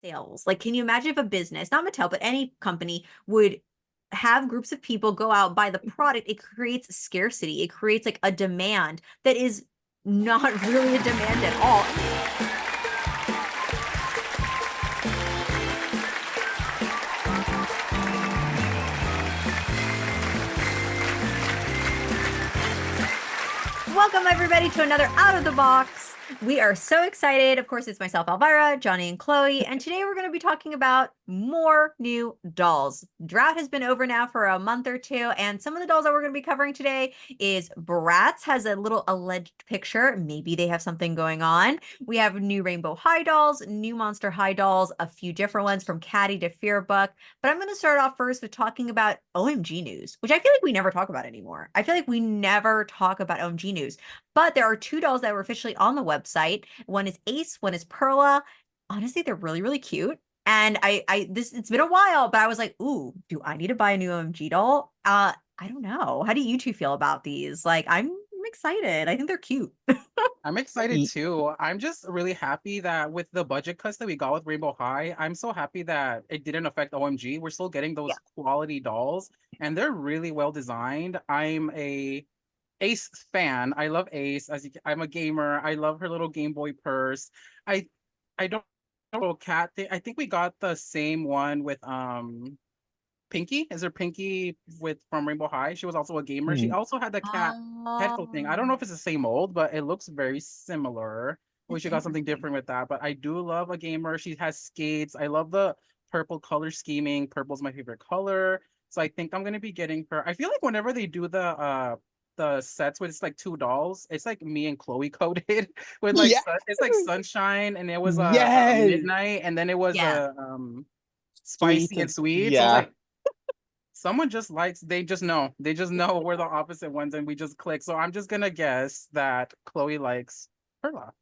sales. Like, can you imagine if a business, not Mattel, but any company would have groups of people go out, buy the product? It creates scarcity. It creates like a demand that is not really a demand at all. Welcome everybody to another Out of the Box. We are so excited. Of course, it's myself, Elvira, Johnny, and Chloe, and today we're going to be talking about more new dolls. Drought has been over now for a month or two, and some of the dolls that we're going to be covering today is Bratz has a little alleged picture. Maybe they have something going on. We have new Rainbow High dolls, new Monster High dolls, a few different ones from Catty to Fearbook. But I'm going to start off first with talking about OMG news, which I feel like we never talk about anymore. I feel like we never talk about OMG news. But there are two dolls that were officially on the website. One is Ace, one is Perla. Honestly, they're really, really cute. And it's been a while, but I was like, ooh, do I need to buy a new OMG doll? I don't know. How do you two feel about these? Like, I'm excited. I think they're cute. I'm excited too. I'm just really happy that with the budget cuts that we got with Rainbow High, I'm so happy that it didn't affect OMG. We're still getting those quality dolls, and they're really well designed. I'm a Ace fan. I love Ace. I'm a gamer. I love her little Game Boy purse. I don't know cat thing. I think we got the same one with Pinky. Is there Pinky with from Rainbow High? She was also a gamer. She also had the cat headphone thing. I don't know if it's the same mold, but it looks very similar. We That's should got something interesting. different with that. But I do love a gamer. She has skates. I love the purple color scheming. Purple's my favorite color. So I think I'm gonna be getting her. I feel like whenever they do the sets with it's like two dolls, it's like me and Chloe coded with like Yeah. it's like sunshine and it was a Yes. midnight and then it was Yeah. a Sweet. spicy and sweet. So I was Yeah. like, someone just likes, they just know we're the opposite ones and we just click. So I'm just gonna guess that Chloe likes Perla.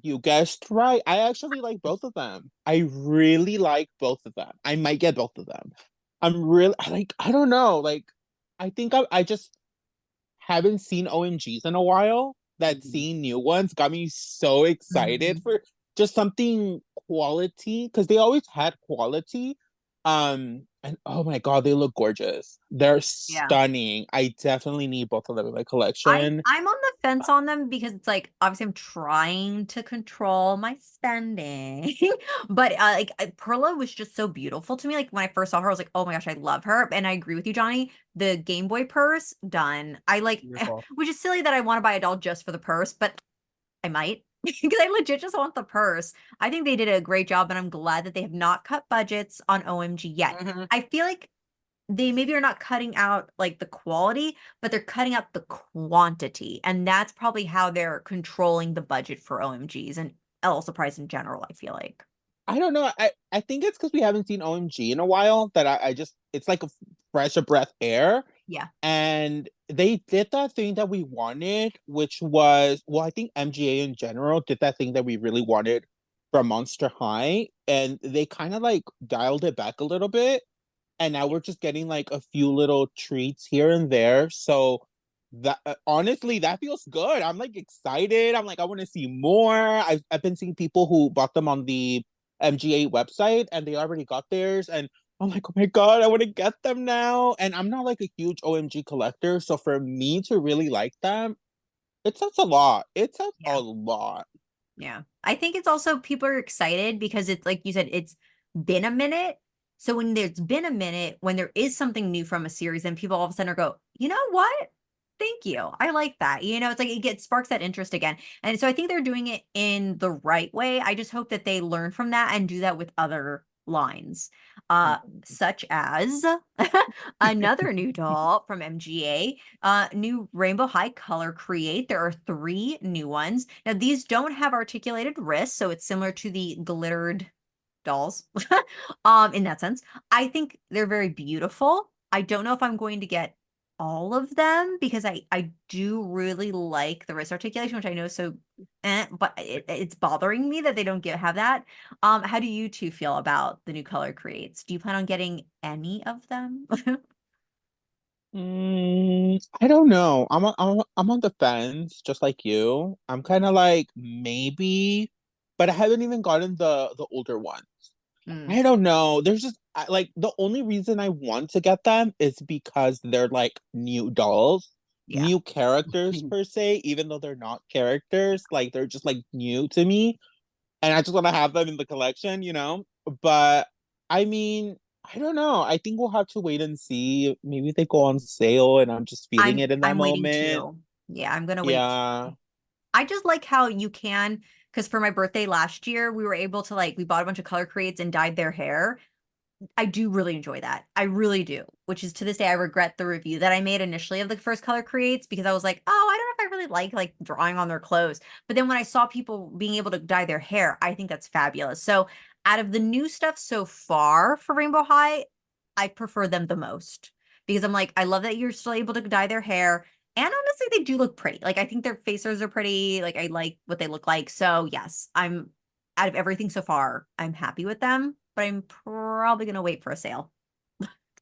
You guessed right. I actually like both of them. I really like both of them. I might get both of them. I don't know. Like, I think I just haven't seen OMGs in a while. That Mhm. seeing new ones got me so excited Mhm. for just something quality because they always had quality. And oh my god, they look gorgeous. They're Yeah. stunning. I definitely need both of them in my I collection. I'm on the fence on them because it's like obviously I'm trying to control my spending. But Perla was just so beautiful to me. Like when I first saw her, I was like, oh my gosh, I love her. And I agree with you, Johnny. The Game Boy purse, done. I like Beautiful. which is silly that I want to buy a doll just for the purse, but I might. Because I legit just want the purse. I think they did a great job, and I'm glad that they have not cut budgets on OMG yet. Mhm. I feel like they maybe are not cutting out like the quality, but they're cutting out the quantity. And that's probably how they're controlling the budget for OMGs and also price in general, I feel like. I don't know. I think it's because we haven't seen OMG in a while that I just it's like a fresh of breath air. Yeah. And they did that thing that we wanted, which was well, I think MGA in general did that thing that we really wanted from Monster High, and they kind of like dialed it back a little bit. And now we're just getting like a few little treats here and there. So that honestly, that feels good. I'm like excited. I'm like, I want to see more. I've been seeing people who bought them on the MGA website and they already got theirs. And I'm like, oh my god, I want to get them now. And I'm not like a huge OMG collector, so for me to really like them, it says a lot. It says a Yeah. lot. Yeah. I think it's also people are excited because it's like you said, it's been a minute. So when there's been a minute, when there is something new from a series, and people all of a sudden are go, you know what? Thank you. I like that. You know, it's like it gets sparks that interest again. And so I think they're doing it in the right way. I just hope that they learn from that and do that with other lines. Such as another new doll from MGA, new Rainbow High color create. There are 3 new ones. Now these don't have articulated wrists, so it's similar to the glittered dolls. In that sense. I think they're very beautiful. I don't know if I'm going to get all of them because I do really like the wrist articulation, which I know is so but it's bothering me that they don't have that. How do you two feel about the new color creates? Do you plan on getting any of them? I don't know. I'm on the fence, just like you. I'm kind of like maybe, but I haven't even gotten the older ones. Mm, I don't know. There's just like the only reason I want to get them is because they're like new dolls, yeah. new characters per se, even though they're not characters. Like they're just like new to me. And I just want to have them in the collection, you know? But I mean, I don't know. I think we'll have to wait and see. Maybe they go on sale and I'm just feeling it in that I'm waiting moment. too. Yeah, I'm gonna wait. Yeah. I just like how you can, because for my birthday last year, we were able to like we bought a bunch of color creates and dyed their hair. I do really enjoy that. I really do. Which is to this day, I regret the review that I made initially of the first color creates because I was like, oh, I don't know if I really like drawing on their clothes. But then when I saw people being able to dye their hair, I think that's fabulous. So out of the new stuff so far for Rainbow High, I prefer them the most because I'm like, I love that you're still able to dye their hair. And honestly, they do look pretty. Like I think their faces are pretty. Like I like what they look like. So yes, I'm out of everything so far, I'm happy with them, but I'm probably gonna wait for a sale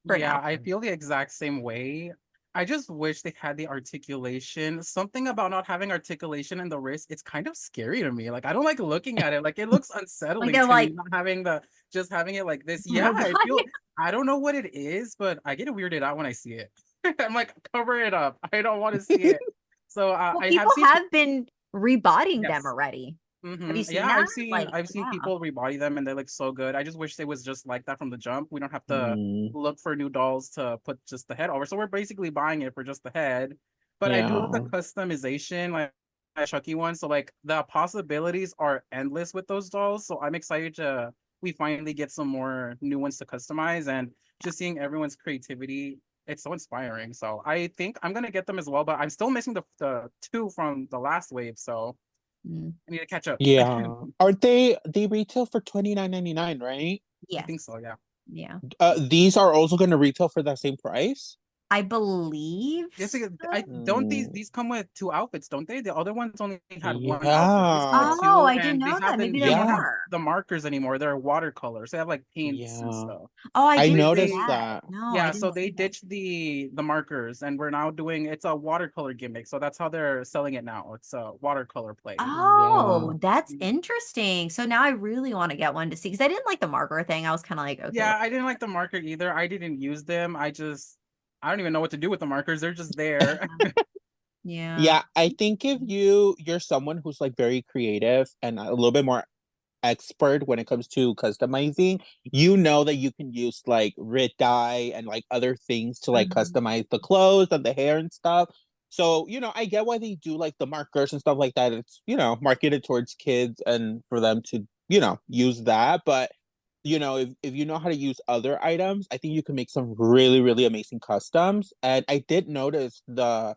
for Yeah, now. I feel the exact same way. I just wish they had the articulation. Something about not having articulation in the wrist, it's kind of scary to me. Like I don't like looking at it. Like it looks Like unsettling they're to me like not having the just having it like this. Yeah, I robot. feel I don't know what it is, but I get weirded out when I see it. I'm like, cover it up. I don't want to see it. So Well, I have people seen have been rebodying them yes. already. Have you Mm-hmm. seen Yeah, that? Like, I've seen yeah. people rebody them and they look so good. I just wish they was just like that from the jump. We don't have to Mm, look for new dolls to put just the head over. So we're basically buying it for just the head. But I do love the yeah. customization, like Chucky one. So like the possibilities are endless with those dolls. So I'm excited to we finally get some more new ones to customize and just seeing everyone's creativity. It's so inspiring. So I think I'm gonna get them as well, but I'm still missing the two from the last wave. So Mm. I need to catch up. Yeah. Aren't they retail for 29.99, right? I Yes. think so, yeah. Yeah. These are also gonna retail for that same price? I believe Yes, so. I don't Mm, these come with two outfits, don't they? The other ones only had one outfit. These come with yeah. Oh, two, I didn't and know that. Maybe they they're don't Yeah. have more. the markers anymore. They're watercolors. They have like paints and Yeah. stuff. Oh, I I didn't see noticed They that. that. No, I yeah, didn't so they see that. ditched the markers and we're now doing it's a watercolor gimmick. So that's how they're selling it now. It's a watercolor play. Yeah. Oh, that's interesting. So now I really want to get one to see because I didn't like the marker thing. I was kind of like, okay, Yeah, I didn't like the marker either. I didn't use them. I don't even know what to do with the markers. They're just there. yeah. Yeah, I think if you're someone who's like very creative and a little bit more expert when it comes to customizing, you know that you can use like red dye and like other things to like Mhm. customize the clothes and the hair and stuff. So, I get why they do like the markers and stuff like that. It's, marketed towards kids and for them to, use that. But, if you know how to use other items, I think you can make some really, really amazing customs. And I did notice I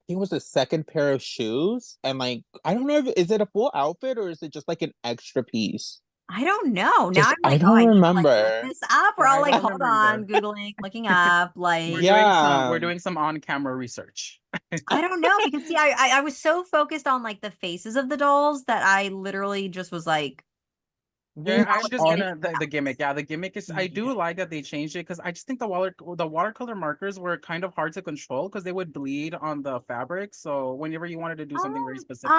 think it was the second pair of shoes. And like, I don't know if is it a full outfit or is it just like an extra piece? I don't know. Now Just I'm I like, oh, don't I need to like look remember. this up. We're Yeah, all I like, don't hold on, remember. Googling, looking up. Like, Yeah. We're doing some on-camera research. I don't know because see, I was so focused on like the faces of the dolls that I literally just was like Yeah, not Which I'm just looking at on gonna anything the gimmick. Yeah, the gimmick is I yeah. do like that they changed it because I just think the watercolor markers were kind of hard to control because they would bleed on the fabric. So whenever you wanted to do something very else. specific,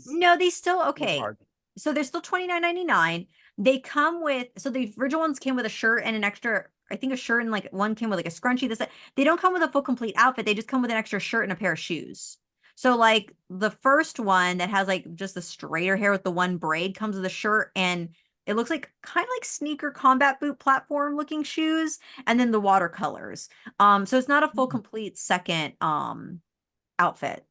No, they still it was okay. hard. So they're still 29.99. They come with so the original ones came with a shirt and an extra, I think a shirt and like one came with like a scrunchie. This they don't come with a full complete outfit. They just come with an extra shirt and a pair of shoes. So like the first one that has like just the straighter hair with the one braid comes with a shirt and it looks like kind of like sneaker combat boot platform looking shoes and then the watercolors. So it's not a full complete second outfit.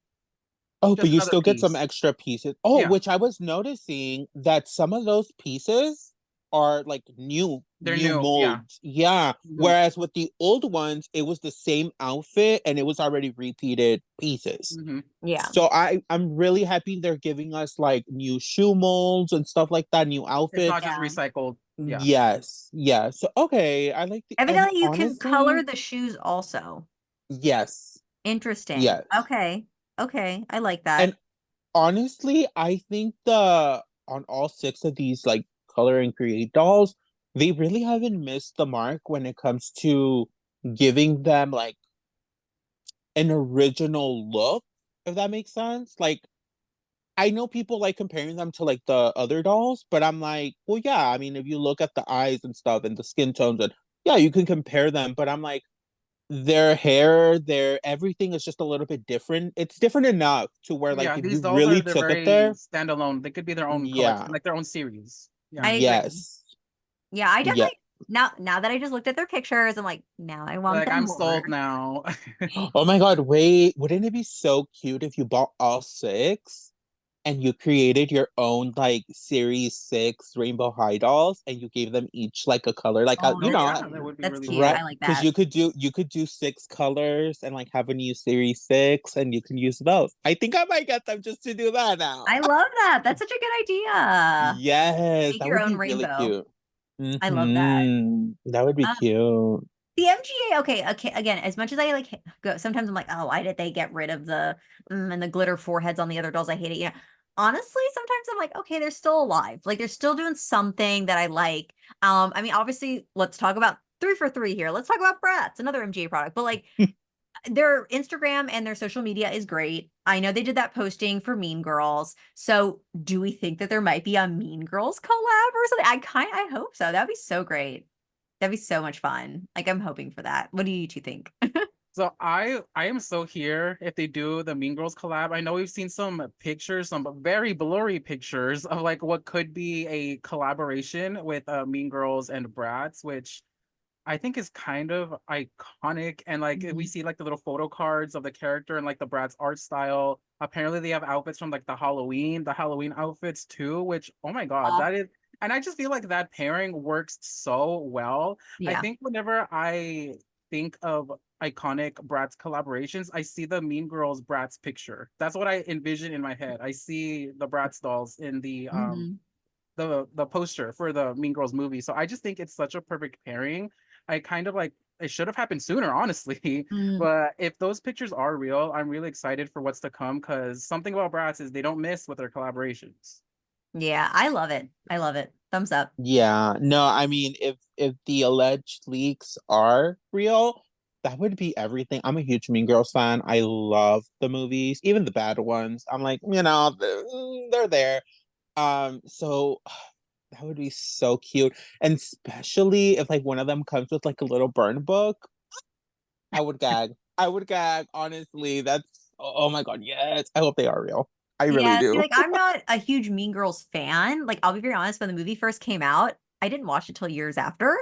Oh, but Just you another still get some piece. extra pieces. Oh, Yeah, which I was noticing that some of those pieces are like they're new new. Yeah. molds. Yeah. Mhm, Whereas with the old ones, it was the same outfit and it was already repeated pieces. mhm. Yeah. So I'm really happy they're giving us like new shoe molds and stuff like that, new It's not outfits. just Yeah. recycled. Yeah. Yes, yes. So okay, I like the and Evidently, you can color honestly, the shoes also. yes, Interesting. yes. Okay. Okay. I like that. And honestly, I think the on all six of these like color and create dolls, they really haven't missed the mark when it comes to giving them like an original look, if that makes sense. Like I know people like comparing them to like the other dolls, but I'm like, well, yeah. I mean, if you look at the eyes and stuff and the skin tones, and yeah, you can compare them. But I'm like, their hair, their everything is just a little bit different. It's different enough to where like Yeah, if these you dolls really they're took it very there, standalone. They could be their own collection, yeah, like their own series. Yeah. I agree. yes, Yeah, I yeah. definitely now that I just looked at their pictures, I'm like, now I want Like them I'm more. sold now. Oh my God, wait, wouldn't it be so cute if you bought all six and you created your own like series six Rainbow High dolls and you gave them each like a color, like how Oh, you Oh that's know, yeah, that cute. would be That's really cute. right? I cool. like Because that. you could do six colors and like have a new series six and you can use those. I think I might get them just to do that now. I love that. That's such a good idea. Yes, Make that your would own be really rainbow. cute. I love that. That would be Um, cute. the MGA, okay, okay. Again, as much as I like go, sometimes I'm like, oh, why did they get rid of the and the glitter foreheads on the other dolls? I hate it. Yeah. Honestly, sometimes I'm like, okay, they're still alive. Like they're still doing something that I like. I mean, obviously, let's talk about 3 for 3 here. Let's talk about Bratz, another MGA product. But like their Instagram and their social media is great. I know they did that posting for Mean Girls. So do we think that there might be a Mean Girls collab or something? I hope so. That'd be so great. That'd be so much fun. Like I'm hoping for that. What do you two think? So I am so here if they do the Mean Girls collab. I know we've seen some pictures, some very blurry pictures of like what could be a collaboration with Mean Girls and Bratz, which I think is kind of iconic. And like we Mhm. see like the little photo cards of the character and like the Bratz art style. Apparently they have outfits from like the Halloween outfits too, which oh my God, Oh, that is and I just feel like that pairing works so well. I yeah. think whenever I think of iconic Bratz collaborations, I see the Mean Girls Bratz picture. That's what I envision in my head. I see the Bratz dolls in Mhm. the poster for the Mean Girls movie. So I just think it's such a perfect pairing. I kind of like it should have happened sooner, honestly. Mm. But if those pictures are real, I'm really excited for what's to come because something about Bratz is they don't miss with their collaborations. Yeah, I love it. I love it. Thumbs up. Yeah, no, I mean, if the alleged leaks are real, that would be everything. I'm a huge Mean Girls fan. I love the movies, even the bad ones. I'm like, they're there. So that would be so cute, and especially if like one of them comes with like a little burn book, I would gag. I would gag. Honestly, oh my God, yes. I hope they are real. I really Yeah, see, do. like I'm not a huge Mean Girls fan. Like, I'll be very honest, when the movie first came out, I didn't watch it till years after.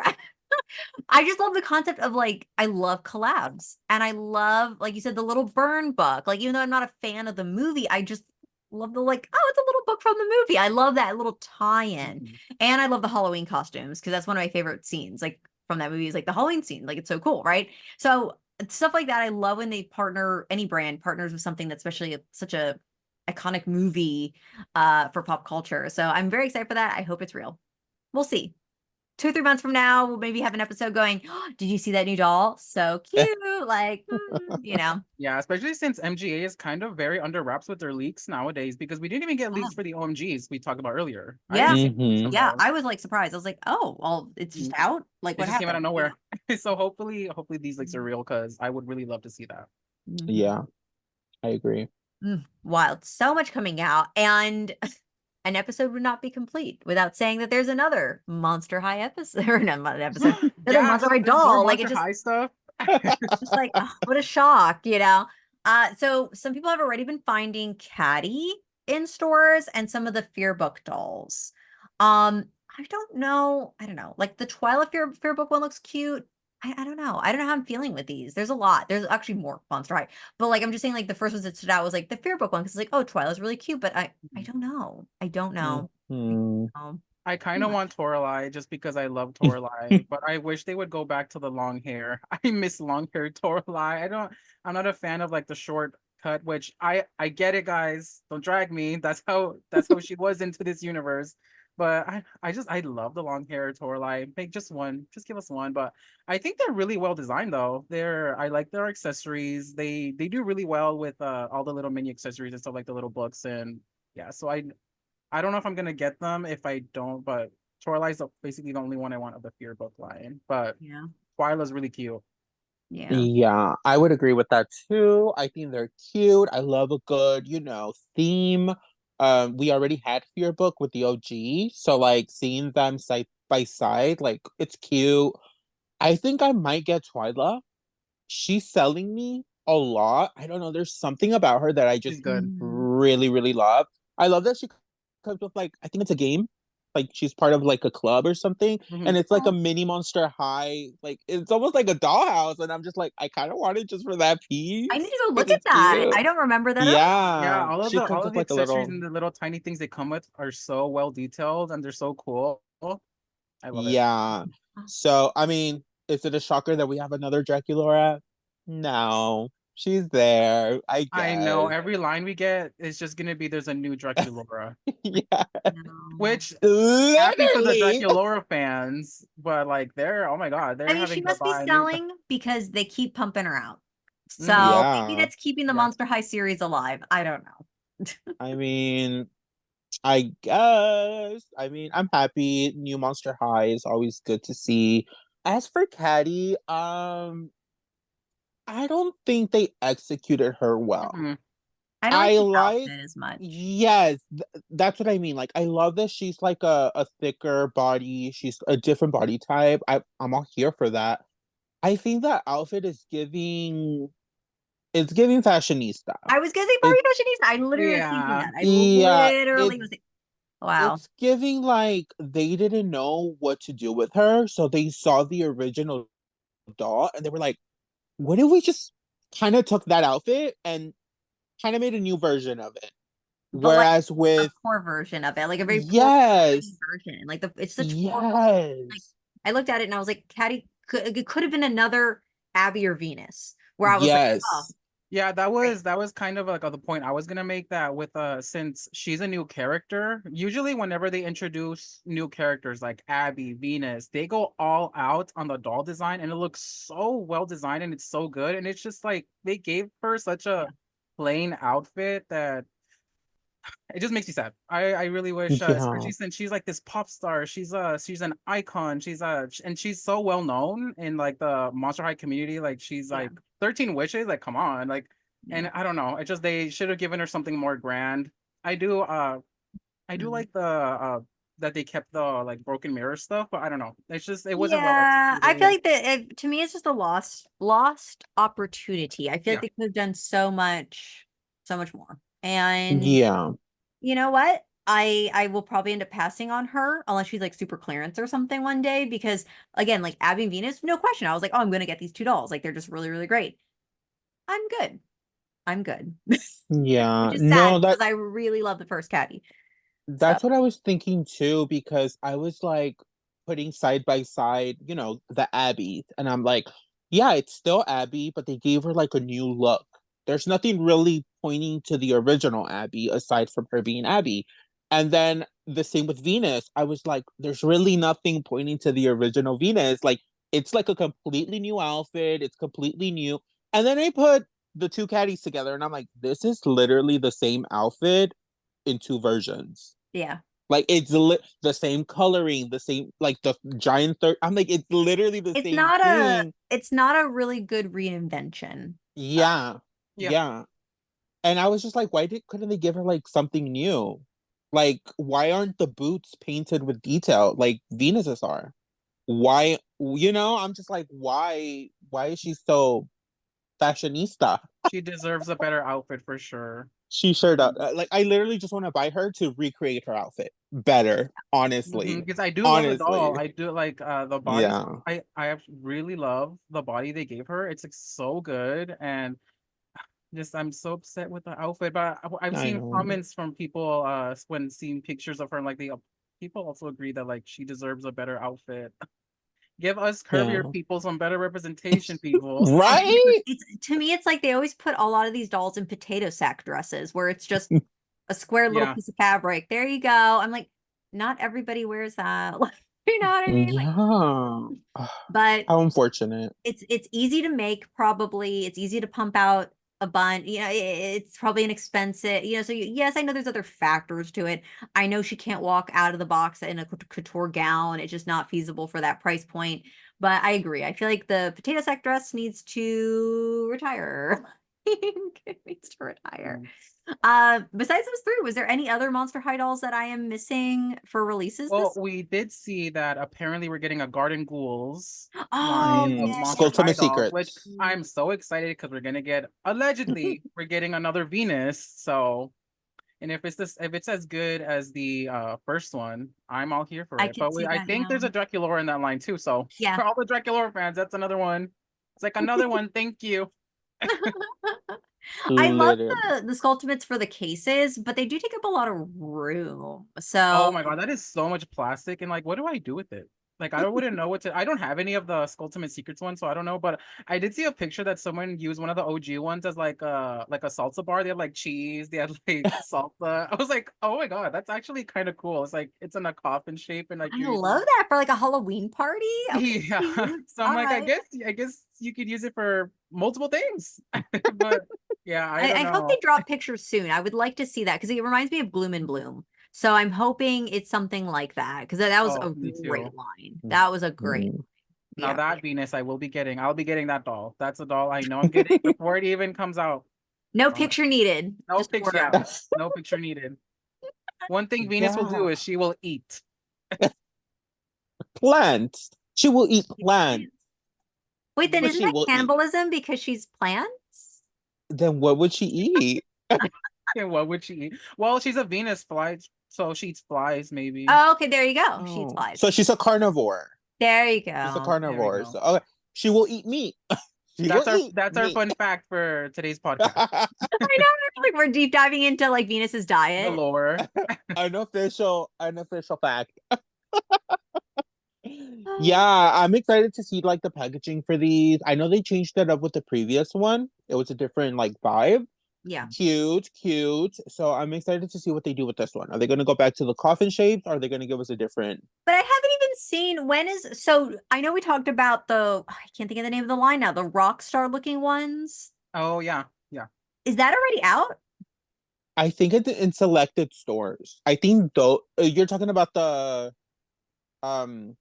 I just love the concept of like, I love collabs. And I love, like you said, the little burn book. Like, even though I'm not a fan of the movie, I just love the like, oh, it's a little book from the movie. I love that little tie-in. Mhm. And I love the Halloween costumes because that's one of my favorite scenes, like from that movie is like the Halloween scene. Like it's so cool, right? So stuff like that. I love when they partner, any brand partners with something that's especially such a iconic movie for pop culture. So I'm very excited for that. I hope it's real. We'll see. 2 or 3 months from now, we'll maybe have an episode going, oh, did you see that new doll? So cute. Like, Yeah, especially since MGA is kind of very under wraps with their leaks nowadays because we didn't even get Yeah. leaks for the OMGs we talked about earlier. I didn't Yeah. see any leaks Hmm. from Yeah. those. I was like surprised. I was like, oh, well, it's just out. Like, It what just came out of happened? nowhere. So hopefully these leaks are real because I would really love to see that. Mhm. Yeah, I agree. Wild. So much coming out. And an episode would not be complete without saying that there's another Monster High episode, or not an episode, another Yeah, Monster High there's more doll. Like, it Monster just, High stuff. just like, oh, what a shock, So some people have already been finding Caddy in stores and some of the Fear Book dolls. I don't know. I don't know. Like the Twilight Fear Book one looks cute. I don't know. I don't know how I'm feeling with these. There's a lot. There's actually more Monster High. But like I'm just saying, like the first ones that stood out was like the Fear Book one because it's like, oh, Twilight's really cute, but I don't know. I don't know. Hmm. Um, I too kind of much. want Toralei just because I love Toralei, but I wish they would go back to the long hair. I miss long hair Toralei. I'm not a fan of like the short cut, which I get it, guys. Don't drag me. That's how she was into this universe. But I love the long hair Toralei. Make just one, just give us one. But I think they're really well designed though. I like their accessories. They do really well with all the little mini accessories and stuff like the little books and yeah. So I don't know if I'm gonna get them if I don't, but Toralei's basically the only one I want of the Fear book line. But Yeah. Twyla's really cute. Yeah. Yeah, I would agree with that too. I think they're cute. I love a good, theme. we already had Fear Book with the OG, so like seeing them side by side, like it's cute. I think I might get Twyla. She's selling me a lot. I don't know. There's something about her that I She's just good. really, really love. I love that she comes with like I think it's a game. Like she's part of like a club or something. Mhm. And it's like a mini Monster High. Like it's almost like a dollhouse. And I'm just like, I kind of want it just for that piece. I need to go look Because at it's that. cute. I don't remember that at all. Yeah, Yeah. She all comes of with the like a accessories little and the little tiny things they come with are so well detailed and they're so cool. I love it. yeah. So I mean, is it a shocker that we have another Draculaura? No. She's there, I I know guess. every line we get is just gonna be there's a new Draculaura. Yeah. No. Which happy for the Literally. Draculaura fans, but like they're oh my god, I they're mean, she having to must be buy a new. selling because they keep pumping her out. Mhm. So maybe Yeah. that's keeping the Yeah. Monster High series alive. I don't know. I mean, I guess. I mean, I'm happy. New Monster High is always good to see. As for Caddy, I don't think they executed her well. Mhm. I don't like I the like, outfit as much. yes, that's what I mean. Like, I love that she's like a thicker body. She's a different body type. I'm all here for that. I think that outfit is giving, it's giving fashionista. I was gonna say It, Barbie fashionista. I literally was thinking Yeah. that. I yeah, literally was like, wow. it's giving like they didn't know what to do with her, so they saw the original doll and they were like, what if we just kind of took that outfit and kind of made a new version of it? But like Whereas a with poor version of it, like a very poor quality yes, version. Like it's such poor quality. Like yes, I looked at it and I was like, Caddy it could have been another Abby or Venus, where I was like, oh, yes, Yeah, great. that was kind of like the point I was gonna make that with since she's a new character, usually whenever they introduce new characters like Abby, Venus, they go all out on the doll design and it looks so well designed and it's so good. And it's just like they gave her such a Yeah. plain outfit that it just makes me sad. I really wish yeah, especially since she's like this pop star, she's an icon, and she's so well known in like the Monster High community, like she's Yeah. like 13 wishes, like come on, like Yeah. and I don't know, it just they should have given her something more grand. I do I do Mm. like the that they kept the like broken mirror stuff, but I don't know. It's just it wasn't well Yeah, I feel executed. like that to me it's just a lost opportunity. I feel like Yeah. they could have done so much more. And yeah, you know what? I will probably end up passing on her unless she's like super clearance or something one day because again, like Abby and Venus, no question. I was like, oh, I'm gonna get these two dolls. Like they're just really, really great. I'm good. I'm good. yeah. Which is sad No, that because I really love the first Caddy. So that's what I was thinking too, because I was like putting side by side, the Abby, and I'm like, yeah, it's still Abby, but they gave her like a new look. There's nothing really pointing to the original Abby aside from her being Abby. And then the same with Venus. I was like, there's really nothing pointing to the original Venus. Like, it's like a completely new outfit, it's completely new. And then they put the two caddies together, and I'm like, this is literally the same outfit in two versions. yeah. Like it's the same coloring, the same like the giant third. I'm like, it's literally the same thing. It's not a really good reinvention. Yeah, Yeah. yeah. And I was just like, couldn't they give her like something new? Like, why aren't the boots painted with detail like Venus's are? Why, I'm just like, why is she so fashionista? She deserves a better outfit for sure. She sure does. Like, I literally just want to buy her to recreate her outfit better. Honestly, Because I do love the doll. honestly, I do like the body. yeah. Really love the body they gave her. It's like so good, and just I'm so upset with the outfit. But I've I seen know. comments from people when seeing pictures of her. Like people also agree that like she deserves a better outfit. Give us curvier Yeah. people some better representation, people. Right? It's to me, it's like they always put a lot of these dolls in potato sack dresses where it's just a square little Yeah, piece of fabric. There you go. I'm like, not everybody wears that. Like, you know what I mean? Like, Yeah. but How unfortunate. it's easy to make, probably. It's easy to pump out a bunch. It's probably inexpensive. So yes, I know there's other factors to it. I know she can't walk out of the box in a couture gown. It's just not feasible for that price point. But I agree. I feel like the potato sack dress needs to retire. needs to retire. Mm. Besides those three, was there any other Monster High dolls that I am missing for releases Well, this? we did see that apparently we're getting a Garden Ghouls Oh, line of yeah. Monster High Ultimate dolls, which Secrets. I'm so excited because we're gonna get allegedly we're getting another Venus. So, and if it's this, if it's as good as the first one, I'm all here for I it. can But see I that think now. there's a Draculaura in that line too. So Yeah. for all the Draculaura fans, that's another one. It's like another one. Thank you. I love Literally. the Skulltimates for the cases, but they do take up a lot of room. Oh So my god, that is so much plastic, and like, what do I do with it? Like, I wouldn't know what to. I don't have any of the Skulltimate Secrets ones, so I don't know. But I did see a picture that someone used one of the OG ones as like a salsa bar. They had like cheese, they had like salsa. I was like, oh my god, that's actually kind of cool. It's like it's in a coffin shape, and like I you. love that for like a Halloween party. Okay, Yeah. cute. So I'm All like, I right. guess you could use it for multiple things. But yeah, I don't I hope they know. drop pictures soon. I would like to see that because it reminds me of Bloom and Bloom. So I'm hoping it's something like that because that was a Oh, me great too. line. That was a great Mm. Now yeah. For that sure. Venus, I will be getting. I'll be getting that doll. That's a doll I know I'm getting before it even comes out. No Uh, picture needed. no Just picture, order yeah, it. no picture needed. One thing Venus will do Yeah. is she will eat. Plants. She will eat plants. Wait, then But isn't she that will eat. cannibalism because she's plants? Then what would she eat? And what would she eat? Well, she's a Venus fly, so she eats flies, maybe. Oh, okay, there you go. She eats Oh. flies. So she's a carnivore. There you She's a go. There we carnivore. go. So okay. She will eat meat. She will eat That's our meat. fun fact for today's podcast. I know, I feel like we're deep diving into like Venus's The diet. lore. Unofficial fact. Yeah, I'm excited to see like the packaging for these. I know they changed it up with the previous one. It was a different like vibe. Yeah. Cute. So I'm excited to see what they do with this one. Are they going to go back to the coffin shapes? Or are they going to give us a different? But I haven't even seen when is so I know we talked about I can't think of the name of the line now, the rock star looking ones. Oh yeah, yeah. Is that already out? I think it's in selected stores. I think though you're talking about the um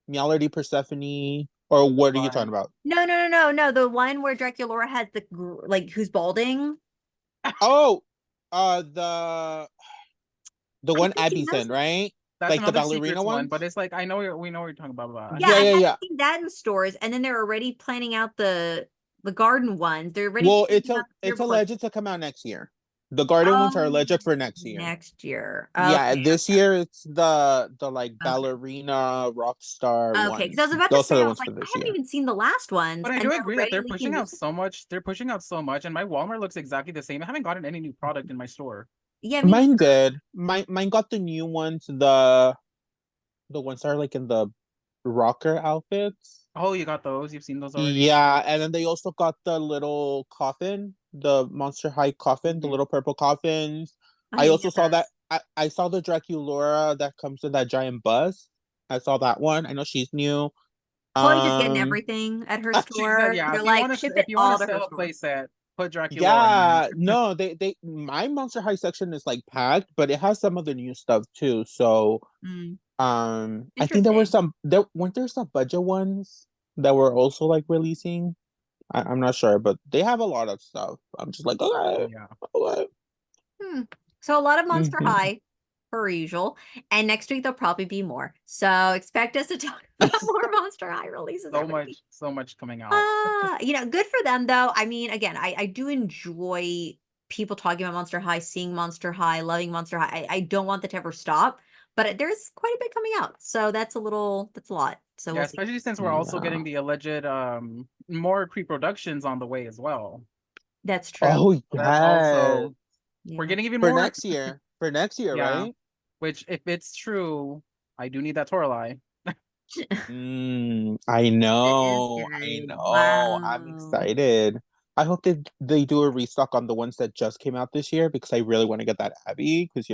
Meowlody Persephone, or what are you talking Fine. about? No. The one where Draculaura has like who's balding. Oh, the I one haven't seen Abby's those. in, right? That's Like the another ballerina secrets one, but ones? it's like we know what you're talking about. Yeah, Yeah, I yeah, haven't yeah. seen that in stores, and then they're already planning out the garden ones. They're already Well, planning out the it's yearbook ones. alleged to come out next year. The garden ones are Oh, alleged for next year. next year. Yeah, Okay, this year it's the like okay. ballerina rock star Okay, because I ones. was about to Those are say, the I was ones like, for I this haven't year. even seen the last ones, But I and do they're agree that already they're leaking pushing out this. so much. They're pushing out so much, and my Walmart looks exactly the same. I haven't gotten any new product in my store. Yeah, me Mine neither. did. Mine got the new ones, the ones that are like in the rocker outfits. Oh, you got those? You've seen those already? Yeah, and then they also got the little coffin, the Monster High coffin, the Mhm. little purple coffins. I I didn't also get saw that. those. I saw the Draculaura that comes in that giant bus. I saw that one. I know she's new. Chloe just getting Um, everything at her She said, store. "Yeah, They're like, ship if it you want to all to her sell a store. playset, put Dracula in there." yeah, no, my Monster High section is like packed, but it has some of the new stuff too. So, Mm, I think interesting. there weren't there some budget ones that were also like releasing. I'm not sure, but they have a lot of stuff. I'm just like, okay, Yeah. okay. Hmm. So a lot of Monster Mhm. High, per usual. And next week there'll probably be more. So expect us to talk about more Monster High releases every week. So much coming out. Good for them though. I mean, again, I do enjoy people talking about Monster High, seeing Monster High, loving Monster High. I don't want that to ever stop, but there's quite a bit coming out. So that's a lot. So Yeah, we'll see. especially since we're also Yeah. getting the alleged more pre-productions on the way as well. That's true. Oh So that's yes. also we're Yeah. getting even For more. next year. For next year, Yeah, right? which if it's true, I do need that Toralei. I That is know. I true. know. I'm Wow. excited. I hope they do a restock on the ones that just came out this year because I really want to get that Abby because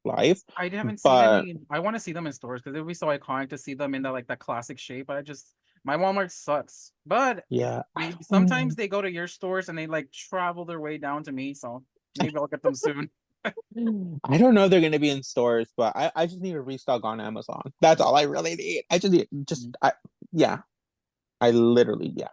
life. I haven't seen But any. I want to see them in stores because it would be so iconic to see them in that classic shape. But I just my Walmart sucks. But yeah, maybe sometimes they go to your stores and they like travel their way down to me. So maybe I'll get them soon. I don't know if they're gonna be in stores, but I just need a restock on Amazon. That's all I really need. I just need Mm. yeah. I literally yeah.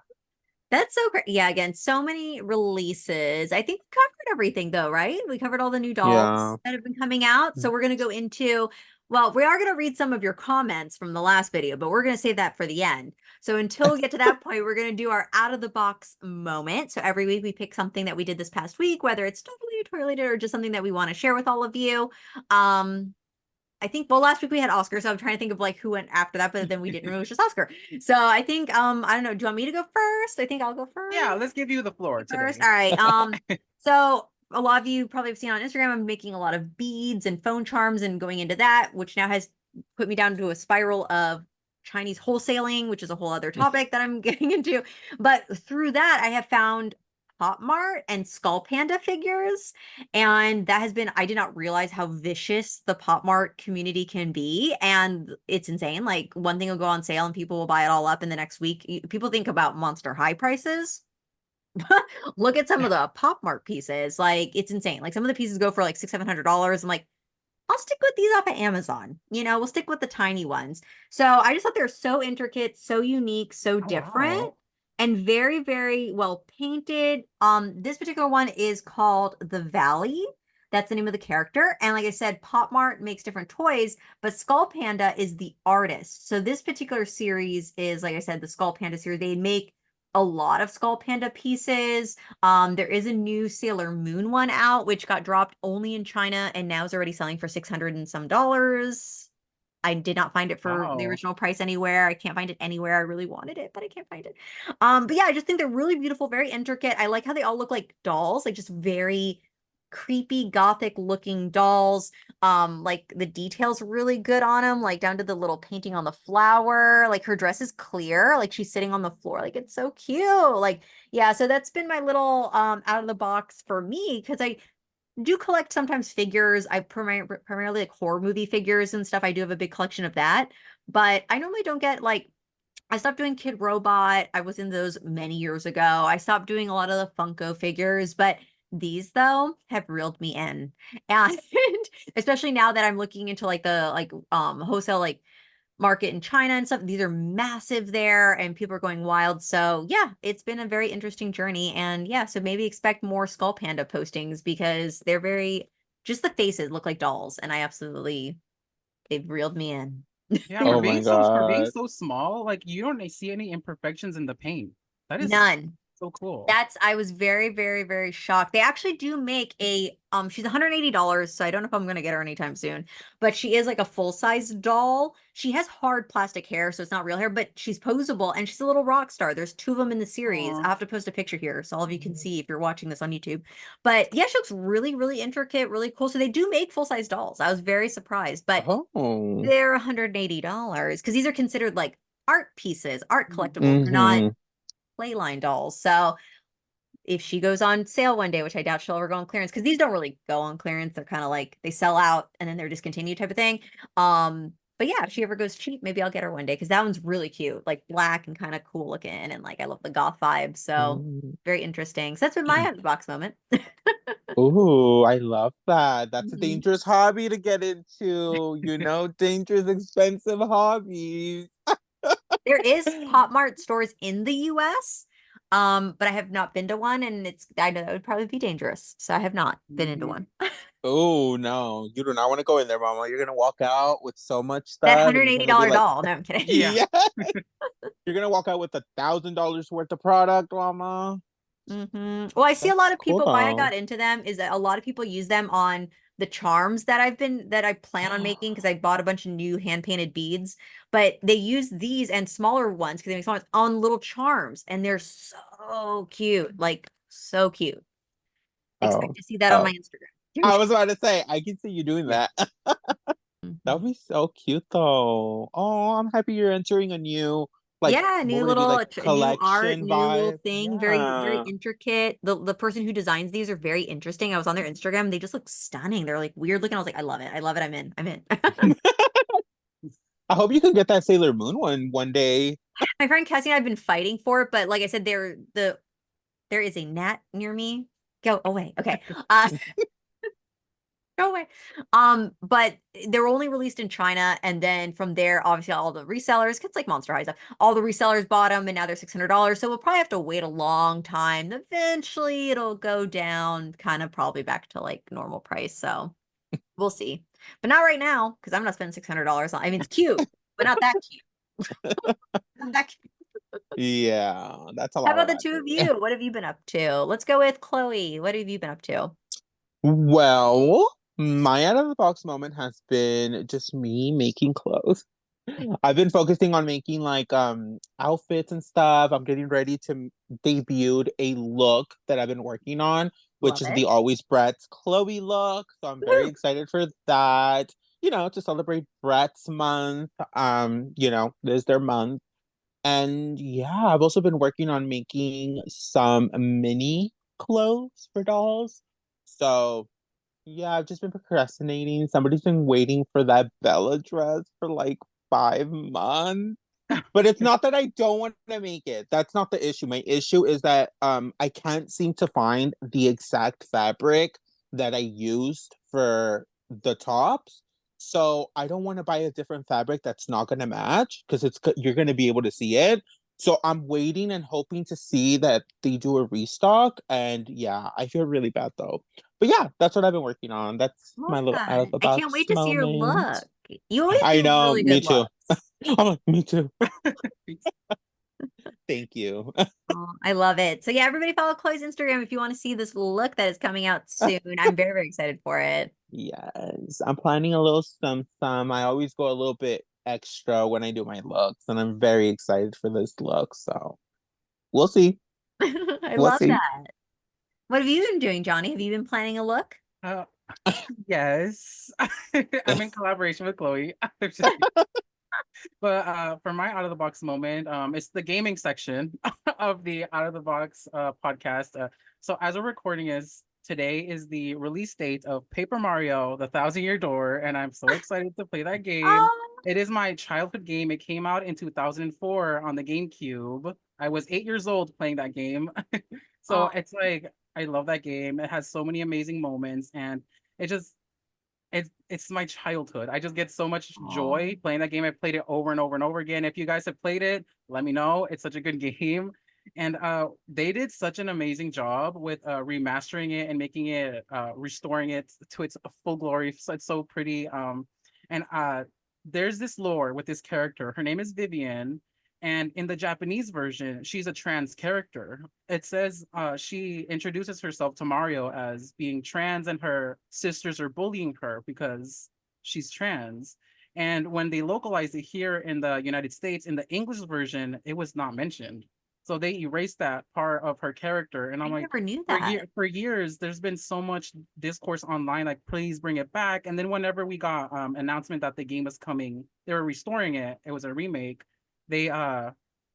That's so great. Yeah, again, so many releases. I think we covered everything though, right? We covered all the new Yeah. dolls that have been coming out. So we're going to go into, well, we are going to read some of your comments from the last video, but we're going to save that for the end. So until we get to that point, we're going to do our out of the box moment. So every week we pick something that we did this past week, whether it's totally related or just something that we want to share with all of you. I think, well, last week we had Oscar, so I'm trying to think of like who went after that, but then we didn't. It was just Oscar. So I think, I don't know. Do you want me to go first? I think I'll go first. Yeah, let's give you the floor First. today. All right. So a lot of you probably have seen on Instagram, I'm making a lot of beads and phone charms and going into that, which now has put me down to a spiral of Chinese wholesaling, which is a whole other topic that I'm getting into. But through that, I have found Pop Mart and Skull Panda figures. And that has been, I did not realize how vicious the Pop Mart community can be. And it's insane. Like one thing will go on sale and people will buy it all up in the next week. People think about Monster High prices. Look at some of the Pop Mart pieces. Like it's insane. Like some of the pieces go for like $600-700. I'm like, I'll stick with these off of Amazon. We'll stick with the tiny ones. So I just thought they're so intricate, so unique, so Oh, different, wow. and very, very well painted. This particular one is called The Valley. That's the name of the character. And like I said, Pop Mart makes different toys, but Skull Panda is the artist. So this particular series is, like I said, the Skull Panda series. They make a lot of Skull Panda pieces. There is a new Sailor Moon one out, which got dropped only in China and now is already selling for 600 and some dollars. I did not find it for the Wow. original price anywhere. I can't find it anywhere. I really wanted it, but I can't find it. But yeah, I just think they're really beautiful, very intricate. I like how they all look like dolls, like just very creepy gothic looking dolls. Like the details really good on them, like down to the little painting on the flower. Like her dress is clear, like she's sitting on the floor. Like it's so cute. Like, yeah, so that's been my little out of the box for me because I do collect sometimes figures. I primarily like horror movie figures and stuff. I do have a big collection of that, but I normally don't get like I stopped doing Kid Robot. I was in those many years ago. I stopped doing a lot of the Funko figures, but these though have reeled me in. And especially now that I'm looking into like the wholesale like market in China and stuff, these are massive there and people are going wild. So yeah, it's been a very interesting journey. And yeah, so maybe expect more Skull Panda postings because they're very just the faces look like dolls and I absolutely they've reeled me in. Yeah, Oh my for being god. so small, like you don't see any imperfections in the paint. That is None. so cool. I was very, very, very shocked. They actually do make a she's $180, so I don't know if I'm gonna get her anytime soon. But she is like a full-size doll. She has hard plastic hair, so it's not real hair, but she's posable and she's a little rock star. There's two of them in the series. Aw. I'll have to post a picture here so all of you can see if you're watching this on YouTube. But yeah, she looks really, really intricate, really cool. So they do make full-size dolls. I was very surprised, but Oh. they're $180 because these are considered like art pieces, art collectibles. They're not Mm-hmm. playline dolls. So if she goes on sale one day, which I doubt she'll ever go on clearance, because these don't really go on clearance. They're kind of like they sell out and then they're discontinued type of thing. But yeah, if she ever goes cheap, maybe I'll get her one day because that one's really cute, like black and kind of cool looking, and like I love the goth vibe. So very interesting. So that's been my out of the box moment. Ooh, I love that. That's a Mhm. dangerous hobby to get into, dangerous, expensive hobbies. There is Pop Mart stores in the US, but I have not been to one, and I know that would probably be dangerous, so I have not been into Mhm. one. Oh no, you do not want to go in there, Mama. You're gonna walk out with so much That stuff, and you're gonna be $180 like, doll. No, I'm kidding. Yeah. yeah, you're gonna walk out with $1,000 worth of product, Mama. Well, I see a lot That's of cool people, why I though. got into them is that a lot of people use them on the charms that I plan on making because I bought a bunch of new hand painted beads, but they use these and smaller ones because they make smaller ones on little charms and they're so cute, like so cute. Expect Oh, to see that on my oh. Instagram. I was about to say, I can see you doing Yeah. that. That Mhm. would be so cute though. Oh, I'm happy you're entering a new, like, Yeah, what new would it be, little like, new art, collection new little vibe? thing, very very Yeah. intricate. The person who designs these are very interesting. I was on their Instagram, they just look stunning. They're like weird looking. I was like, I love it. I love it. I'm in. I'm in. I hope you can get that Sailor Moon one day. My friend Cassie and I have been fighting for it, but like I said, there is a gnat near me. Go away. Okay. Uh Go away. But they're only released in China, and then from there, obviously, all the resellers, it's like Monster High stuff, all the resellers bought them, and now they're $600. So we'll probably have to wait a long time. Eventually, it'll go down, kind of probably back to like normal price. So we'll see, but not right now because I'm not spending $600 on. I mean, it's cute, but not that cute. Not that cute. Yeah, that's a How lot about of the two of money. you? What have you been up to? Let's go with Chloe. What have you been up to? Well, my out of the box moment has been just me making clothes. I've been focusing on making like outfits and stuff. I'm getting ready to debut a look that I've been working on, which Love is it. the Always Bratz Chloe look. So I'm very Woo! excited for that. You know, to celebrate Bratz month. There's their month. And yeah, I've also been working on making some mini clothes for dolls. So yeah, I've just been procrastinating. Somebody's been waiting for that Bella dress for like 5 months. But it's not that I don't want to make it. That's not the issue. My issue is that I can't seem to find the exact fabric that I used for the tops. So I don't want to buy a different fabric that's not going to match because you're going to be able to see it. So I'm waiting and hoping to see that they do a restock. And yeah, I feel really bad though. But yeah, that's what I've been working on. That's Love my little out of that. the I can't box wait to see your moment. look. You always I do know, really me good too. looks. I'm like, me too. Thank you. Oh, I love it. So yeah, everybody follow Chloe's Instagram if you want to see this look that is coming out soon. I'm very, very excited for it. Yes, I'm planning a little some. I always go a little bit extra when I do my looks, and I'm very excited for this look. So we'll see. I We'll love see. that. What have you been doing, Johnny? Have you been planning a look? Uh, yes, I'm in collaboration with Chloe. I'm just But for my out of the box moment, it's the gaming section of the out of the box podcast. So as we're recording is today is the release date of Paper Mario: The Thousand Year Door, and I'm so excited to play that game. Oh, It is my childhood game. It came out in 2004 on the GameCube. I was 8 years old playing that game. So oh, it's like I love that game. It has so many amazing moments, and it just it's my childhood. I just get so much oh. joy playing that game. I played it over and over and over again. If you guys have played it, let me know. It's such a good game. And they did such an amazing job with remastering it and making it restoring it to its full glory. So it's so pretty. And there's this lore with this character. Her name is Vivian. And in the Japanese version, she's a trans character. It says she introduces herself to Mario as being trans, and her sisters are bullying her because she's trans. And when they localized it here in the United States, in the English version, it was not mentioned. So they erased that part of her character. And I I'm like, never knew that. for years, there's been so much discourse online, like, please bring it back. And then whenever we got announcement that the game was coming, they were restoring it. It was a remake. They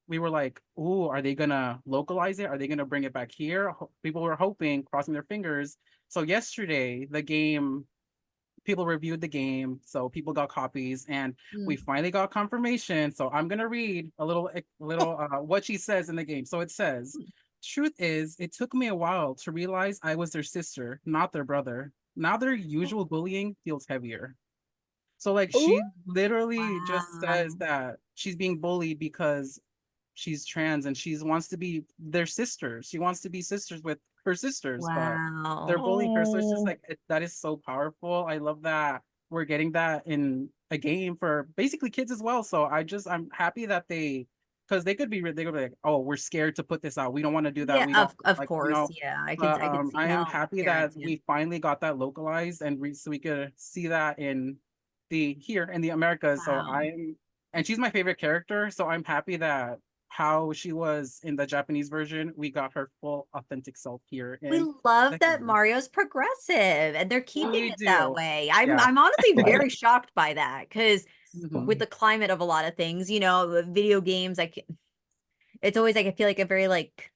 we were like, "Ooh, are they gonna localize it? Are they gonna bring it back here?" People were hoping, crossing their fingers. So yesterday, the game people reviewed the game, so people got copies, and we Mm. finally got confirmation. So I'm gonna read a little what she says in the game. So it says, "Truth is, it took me a while to realize I was their sister, not their brother. Now their usual bullying feels heavier." So like Ooh, she literally just says Wow. that she's being bullied because she's trans and she wants to be their sisters. She wants to be sisters with her sisters, but they're Wow. bullying her. So it's just oh, like that is so powerful. I love that we're getting that in a game for basically kids as well. So I'm happy that because they could be like, oh, we're scared to put this out. We don't want to do that. Yeah, We don't of like, course. Yeah, but I could see I am how happy that parents, yeah. we finally got that localized and so we could see that in the here in the Americas. So Wow. I'm and she's my favorite character. So I'm happy that how she was in the Japanese version, we got her full authentic self here We in love the that game. Mario's progressive and they're keeping We it that do. way. Yeah. I'm honestly right. very shocked by that because with Mhm. the climate of a lot of things, video games, like it's always like I feel like a very like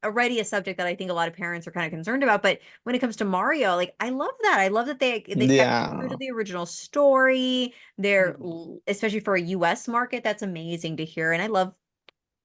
already a subject that I think a lot of parents are kind of concerned about. But when it comes to Mario, like I love that. I love that they kept true to Yeah. the original story. Mhm. Especially for a US market, that's amazing to hear. And I love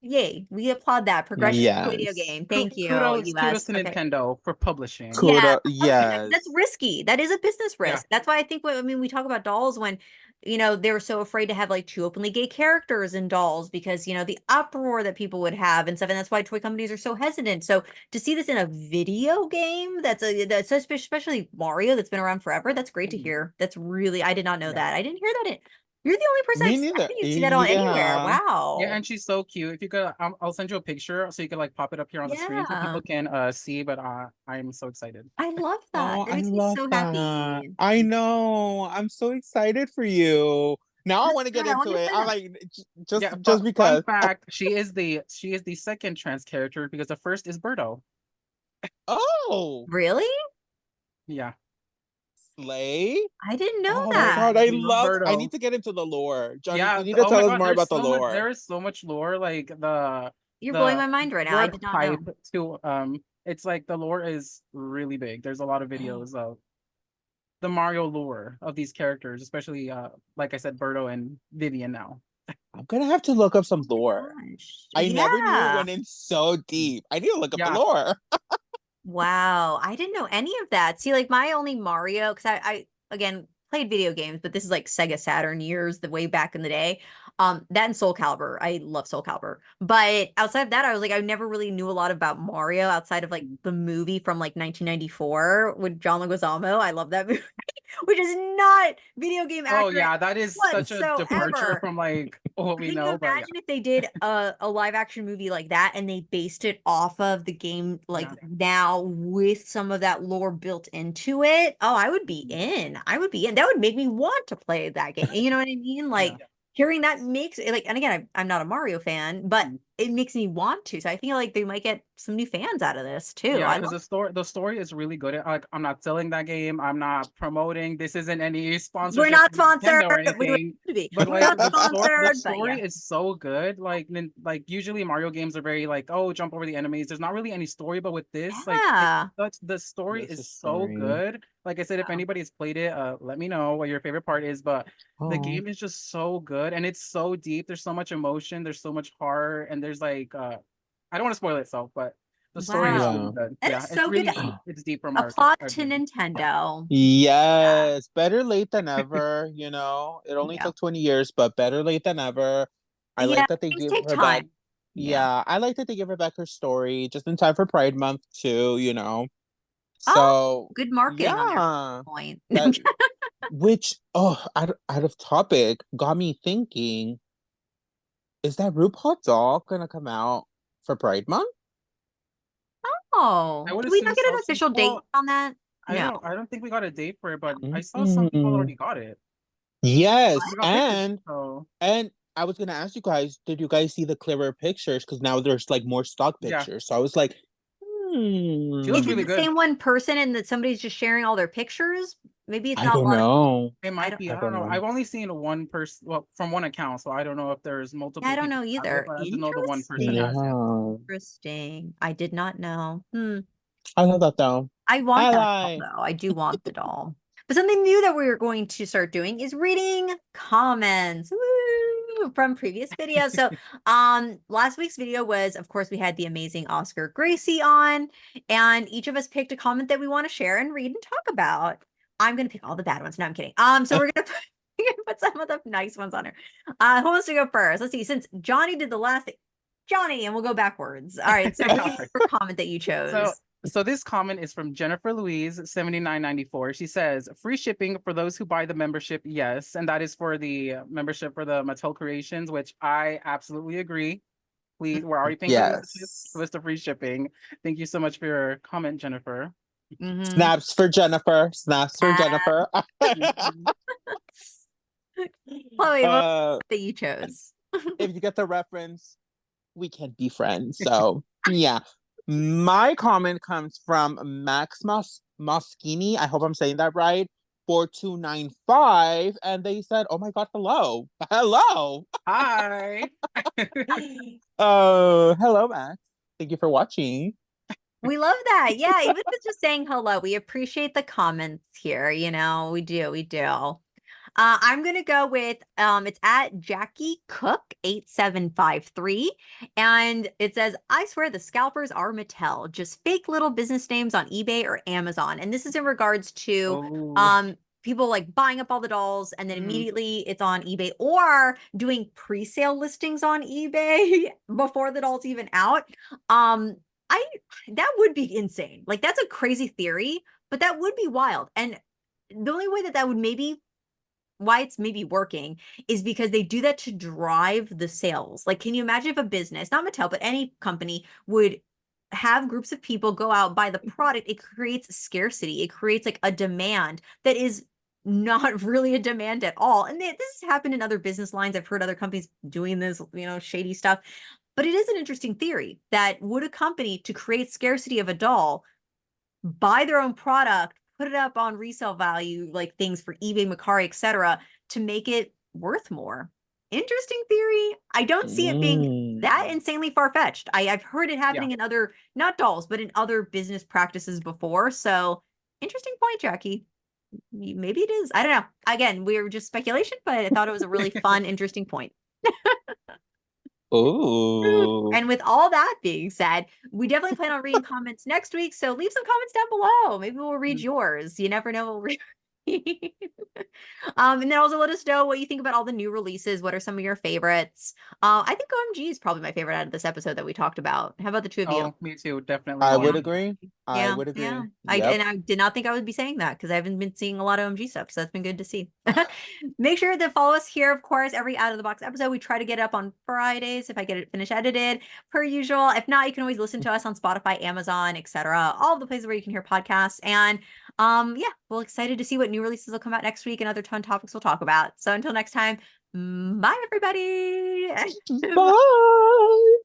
Yay, we applaud that progression in a video Yes. game. Thank you, Kudos US. to Okay. Nintendo for publishing. Yeah, Kudos. Yes. that's risky. That is a business Yeah. risk. That's why I think I mean we talk about dolls when they were so afraid to have like two openly gay characters in dolls because the uproar that people would have and stuff, and that's why toy companies are so hesitant. So to see this in a video game, that's especially Mario that's been around forever. That's great to Mhm. hear. That's really I did not know Yeah. that. I didn't hear that. You're the only person Me I've neither. seen see that on anywhere. Yeah. Wow. Yeah, and she's so cute. If you could, I'll send you a picture so you can like pop it up here on the screen so Yeah, people can see. But I'm so excited. I love that. Oh, That I makes me love so that. happy. I know. I'm so excited for you. Now I That's want to get good. I want into to it. play I'm that. like, Yeah, just fun because. fact, she is the second trans character because the first is Birdo. Oh, Really? Yeah. Slay. I didn't know Oh my Yeah, God, that. I we love love. I need Birdo. to get into the lore. Johnny, Yeah, you need to oh my tell us god, more about the lore. there is so much lore, like the You're blowing the my mind right now. I word did not know. hype to it's like the lore is really big. There's a lot of videos of the Mario lore of these characters, especially like I said, Birdo and Vivian now. I'm gonna have to look up some lore. Gosh. I never knew it Yeah. went in so deep. I need to look up the Yeah. lore. Wow. I didn't know any of that. See, like my only Mario, because I again played video games, but this is like Sega Saturn years, the way back in the day. That and Soul Calibur. I love Soul Calibur. But outside of that, I was like, I never really knew a lot about Mario outside of like the movie from like 1994 with John Leguizamo. I love that movie, which is not video game Oh accurate yeah, that is such a departure whatsoever. from like what we Can you know, but yeah. imagine if they did a live action movie like that and they based it off of the game like Yeah. now with some of that lore built into it? Oh, I would be in. I would be in. That would make me want to play that game. You know what I mean? Like Yeah. hearing that makes it like, and again, I'm not a Mario fan, but it makes me want to. So I feel like they might get some new fans out of this too. Yeah, I because the story is really good. Like, I'm not selling that game. I'm not promoting. This isn't any we're sponsorship not from Nintendo sponsored. or We would anything. love to be. But We're like not the sponsored, but yeah. story is so good. Like usually Mario games are very like, oh, jump over the enemies. There's not really any story, but with this, like Yeah. the story There's a is so story. good. Like I said, if Wow. anybody's played it, let me know what your favorite part is. But the Oh. game is just so good and it's so deep. There's so much emotion. There's so much heart, and there's like I don't want to spoil itself, but the story is Wow. really Yeah. good. That Yeah, is it's so good. really deep. It's deep from our Applaud our to game. Nintendo. Yes, better late than ever, It only Yeah. took 20 years, but better late than ever. I Yeah, like that they things give take her back. time. Yeah. Yeah, I like that they give her back her story just in time for Pride Month too. Oh, So good marketing on their yeah, point. that which out of topic got me thinking, is that RuPaul doll gonna come out for Pride Month? Oh, I would did we assume not get an so. official date on that? No. I don't think we got a date for it, but I saw some people Mm. already got it. Yes, We got pictures, so and I was gonna ask you guys, did you guys see the clearer pictures? Because now there's like more stock yeah, pictures. So I was like, she Is looks it really the good. same one person and that somebody's just sharing all their pictures? Maybe it's I not a don't lot of people. know. It I might don't be. I I don't don't know. know. I've only seen one person, well, from one account, so I don't know if there's yeah, multiple I don't people know who have it, either. but I just know the one person Interesting. has it. Yeah, Interesting. I did not know. I love that though. I want I that doll, like. though. I do want the doll. But something new that we are going to start doing is reading comments. Woo! From previous videos. So, last week's video was, of course, we had the amazing Oscar Gracie on, and each of us picked a comment that we want to share and read and talk about. I'm gonna pick all the bad ones. No, I'm kidding. So we're gonna put some of the nice ones on her. Who wants to go first? Let's see. Since Johnny did the last thing, Johnny, and we'll go backwards. All right. So, what is your comment that you chose? So this comment is from Jennifer Louise 7994. She says, "Free shipping for those who buy the membership, yes." And that is for the membership for the Mattel Creations, which I absolutely agree. We're already paying for the membership, so Yes. it's the free shipping. Thank you so much for your comment, Jennifer. Snaps for Jennifer. Snaps for Uh, Jennifer. Mhm. Chloe, what uh, that you chose? if you get the reference, we can be friends. So yeah. My comment comes from Max Moschini. I hope I'm saying that right. 4295. And they said, oh my God, hello. Hello. Hi. Oh, hello, Max. Thank you for watching. We love that. Yeah, even if it's just saying hello, we appreciate the comments here. We do. I'm gonna go with it's at Jackie Cook 8753, and it says, "I swear the scalpers are Mattel, just fake little business names on eBay or Amazon." And this is in regards to Oh. people like buying up all the dolls and then Mhm. immediately it's on eBay, or doing pre-sale listings on eBay before the doll's even out. I That would be insane. Like, that's a crazy theory, but that would be wild. And the only way that that would maybe why it's maybe working is because they do that to drive the sales. Like, can you imagine if a business, not Mattel, but any company, would have groups of people go out, buy the product? It creates scarcity. It creates like a demand that is not really a demand at all. And this has happened in other business lines. I've heard other companies doing this, shady stuff. But it is an interesting theory that would a company, to create scarcity of a doll, buy their own product, put it up on resale value, like things for eBay, Mercari, etc., to make it worth more. Interesting theory. I don't see it being that insanely far-fetched. I've heard it happening in other, not dolls, but in other business practices before. So interesting point, Jackie. Maybe it is. I don't know. Again, we were just speculation, but I thought it was a really fun, interesting point. Oh. And with all that being said, we definitely plan on reading comments next week. So leave some comments down below. Maybe we'll read yours. You never know what we'll read. And then also let us know what you think about all the new releases. What are some of your favorites? I think OMG is probably my favorite out of this episode that we talked about. How about the two of you? Oh, me too. Definitely. I Yeah. would agree. I Yeah, would agree. yeah. Yep. And I did not think I would be saying that because I haven't been seeing a lot of OMG stuff. So that's been good to see. Make sure to follow us here, of course, every Out of the Box episode. We try to get it up on Fridays if I get it finished edited, per usual. If not, you can always listen to us on Spotify, Amazon, etc. All the places where you can hear podcasts. And yeah, we're excited to see what new releases will come out next week and other ton topics we'll talk about. So until next time, bye everybody. Bye.